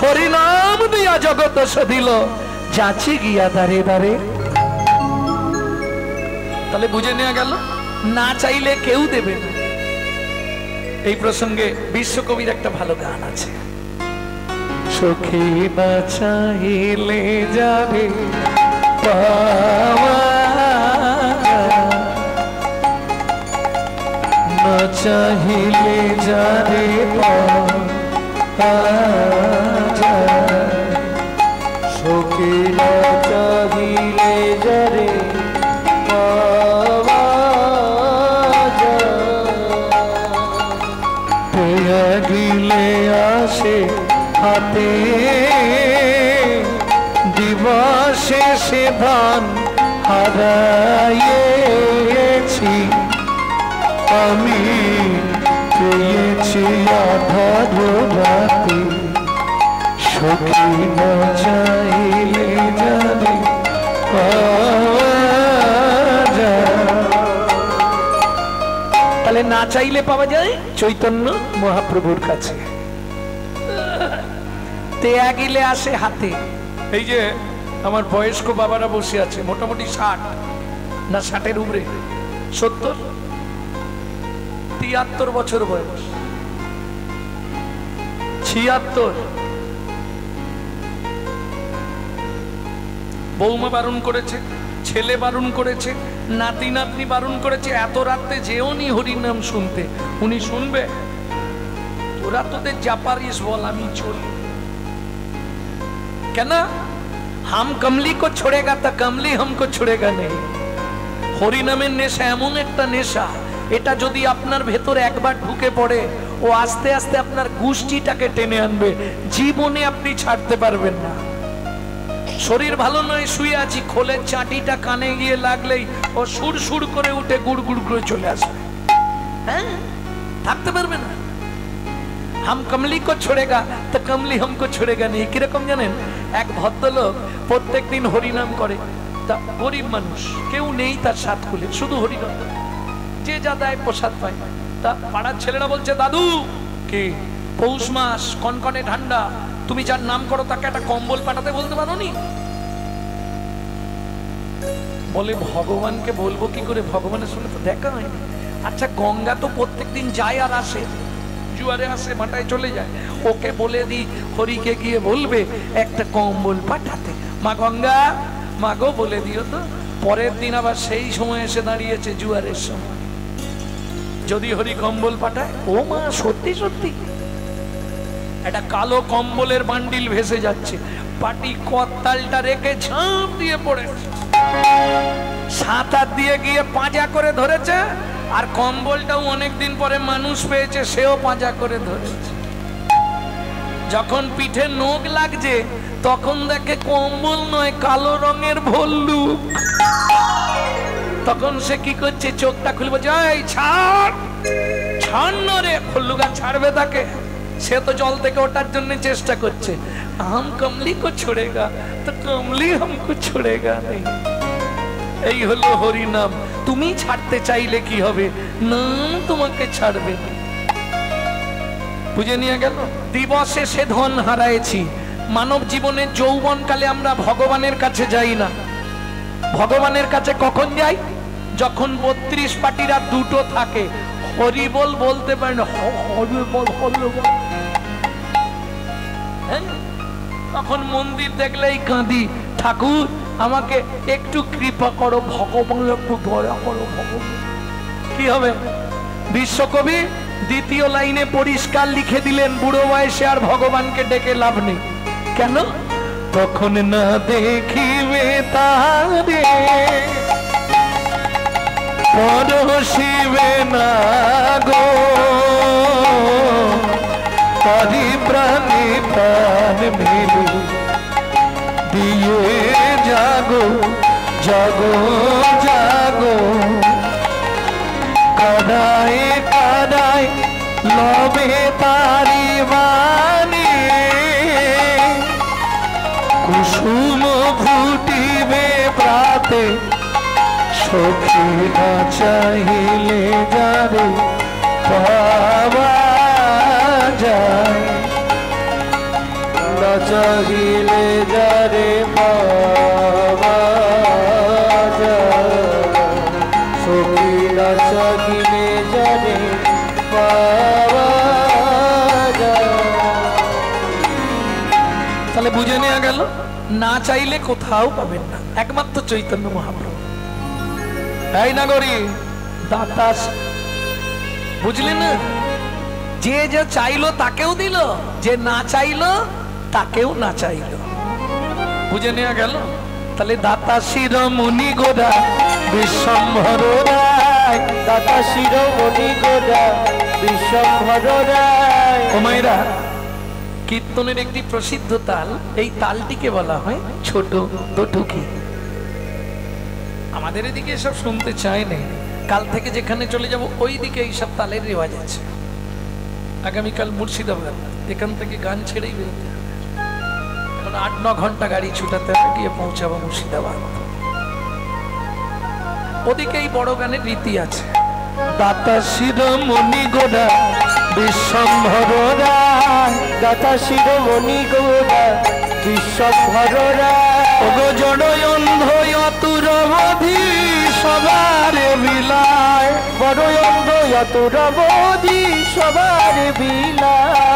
[SPEAKER 1] হরিনাম দিয়া জগত সধিল যাচি গিয়া দারে দারে। তাহলে বুঝে নেওয়া গেল না চাইলে কেউ দেবে না। এই প্রসঙ্গে বিশ্বকবির একটা ভালো গান আছে, সখী না চাইলে যাবে পাওয়া, না চাইলে যাবে পাওয়া,
[SPEAKER 2] সখী না চাহিলে যারে পাওয়া
[SPEAKER 1] পেয়া গিলে আসে হাতে, দিবসে সে ধান হারাইয়েছি আমি, পেয়েছি আধার রাতে, সখী না চাইলে যাবে পাওয়া যায়। তাহলে না চাইলে পাওয়া যায় চৈতন্য মহাপ্রভুর কাছে। তেয়া গিলে আসে হাতে। এই যে আমার বয়স্ক বাবারা বসে আছে, মোটামুটি 60 না 60-এর উপরে, 70, 73 বছর বয়স, 76। বৌমা বারণ করেছে, ছেলে বারণ করেছে, নাতি নাতনি বারণ করেছে, এত রাতে যেও নি হরির নাম শুনতে। উনি শুনবে? তোরা তোদের যা পারিস বল, আমি চলি। কেন? হাম কমলি কো ছোড়েগা তা কমলি হামকো ছোড়েগা নেই। হরিনামের নেশা এমন একটা নেশা, এটা যদি আপনার ভেতর একবার ঢুকে পড়ে, ও আস্তে আস্তে আপনার গোষ্ঠীটাকে টেনে আনবে, জীবনে আপনি ছাড়তে পারবেন না। শরীর ভালো নয়, শুয়ে আছি, খোলের চাটিটা কানে গিয়ে লাগলেই ও সুর সুর করে উঠে গুড় গুড় করে চলে আসবে। হ্যাঁ, থাকতে পারবে না। হাম কমলি কো ছোড়েগা তো কমলি হামকো ছোড়েগা নেই। কিরকম জানেন? এক ভদ্রলোক প্রত্যেক দিন হরিনাম করে, তা গরিব মানুষ, কেউ নেই তার সাত খুলে, শুধু হরিনাম, যে যা দেয় প্রসাদ পায়। তা পাড়ার ছেলেরা বলছে, দাদু কি পৌষ মাস, কনকনে ঠান্ডা, তুমি যার নাম করো তাকে একটা কম্বল পাঠাতে বলতে পারো নি? বলে ভগবানকে বলবো কি করে, ভগবানের সঙ্গে তো দেখা হয়নি। আচ্ছা গঙ্গা তো প্রত্যেকদিন যায় আর আসে, জুয়ারে আসে, মাটায় চলে যায়, ওকে বলে দি হরিকে গিয়ে বলবে একটা কম্বল পাঠাতে। মা গঙ্গা, মা গো বলে দিও তো। পরের দিন আবার সেই সময় এসে দাঁড়িয়েছে জুয়ারের সময়, যদি হরি কম্বল পাঠায়, ও মা সত্যি সত্যি একটা কালো কম্বলের বান্ডিল ভেসে যাচ্ছে, পাটি কত্তালটা রেখে ঝাঁপ দিয়ে পড়েছে, সাঁতার দিয়ে গিয়ে পাঁজা করে ধরেছে, আর কম্বলটাও অনেকদিন পরে মানুষ পেয়েছে, সেও পাঁজা করে ধরেছে। যখন পিঠে নোক লাগছে তখন দেখে কম্বল নয়, কালো রঙের ভল্লুক। তখন সে কি করছে, চোখটা খুলে বলছে, এই ছাড় ছাড় না রে। ভল্লুক আর ছাড়বে তাকে? সে তো জল থেকে ওঠার জন্য চেষ্টা করছে। হাম কমলি কো ছোড়েগা তো কমলি হামকো ছোড়েগা নেই। এই হলো হরি নাম। তুমি ছাড়তে চাইলে কি হবে, নাম তোমাকে ছাড়বে না। বুঝে নিয়ে গেল। দিবসে সে ধন হারাইছি। মানব জীবনে যৌবনকালে আমরা ভগবানের কাছে যাই না। ভগবানের কাছে কখন যাই? যখন 32 পাটিরা দুটো থাকে, হরি বল বলতে পারে না, হরি বল হরি বল, তখন মন্দির দেখলেই কাঁদি, ঠাকুর আমাকে একটু কৃপা করো, ভগবান একটু দয়া করো ভগবান। কি হবে? বিশ্বকবি দ্বিতীয় লাইনে পরিষ্কার লিখে দিলেন, বুড়ো বয়সে আর ভগবানকে ডেকে লাভ নেই। কেন? তখন না দেখিবে তারে, পরশিবে না গো, তারি প্রাণী প্রাণ মিলি দিয়ে জাগো জাগো জাগো। কাদায় কাদায় লবে তারি বাণী, কুসুম ফুটিবে প্রাতে, সখী না চাহিলে যারে পাওয়া যায়, না চাহিলে যারে পাওয়া যায়, সখী না চাহিলে যারে পাওয়া যায়। তাহলে বুঝে নেওয়া গেল, না চাইলে কোথাও পাবেন না, একমাত্র চৈতন্য মহাপ্রভু। তাই না গরি দাতা, বুঝলেন না? যে যে চাইলো তাকেও দিল, যে না চাইলো তাকেও না চাইলো। বুঝে নেওয়া গেল। তাহলে দাতা শিরোমণি গোরা বিশ্বম্ভর রায়, দাতা শিরোমণি গোরা বিশ্বম্ভর রায়। ও মায়েরা, কীর্তনের একটি প্রসিদ্ধ তাল, এই তালটিকে বলা হয় ছোট দোটুকি। আমাদের এদিকে এসব শুনতে চায় না। কাল থেকে যেখানে চলে যাব ওই দিকে এইসব তালের রেওয়াজ আছে। আগামীকাল মুর্শিদাবাদ, এখান থেকে গান ছেড়েই বেরোতে হবে। এখন 8-9 ঘন্টা গাড়ি ছুটাতে হবে, গিয়ে পৌঁছাবো মুর্শিদাবাদ। ওদিকেই বড় গানের রীতি আছে। দাতা শিরোমণি গোরা বিশ্বম্ভর রায়, দাতা শিরোমণি গোরা বিশ্বম্ভর রায়। ওগো জড় অন্ধ অতুর বোধি সবার বিলায়, বড় অন্ধ অতুর বোধি সবার বিলায়।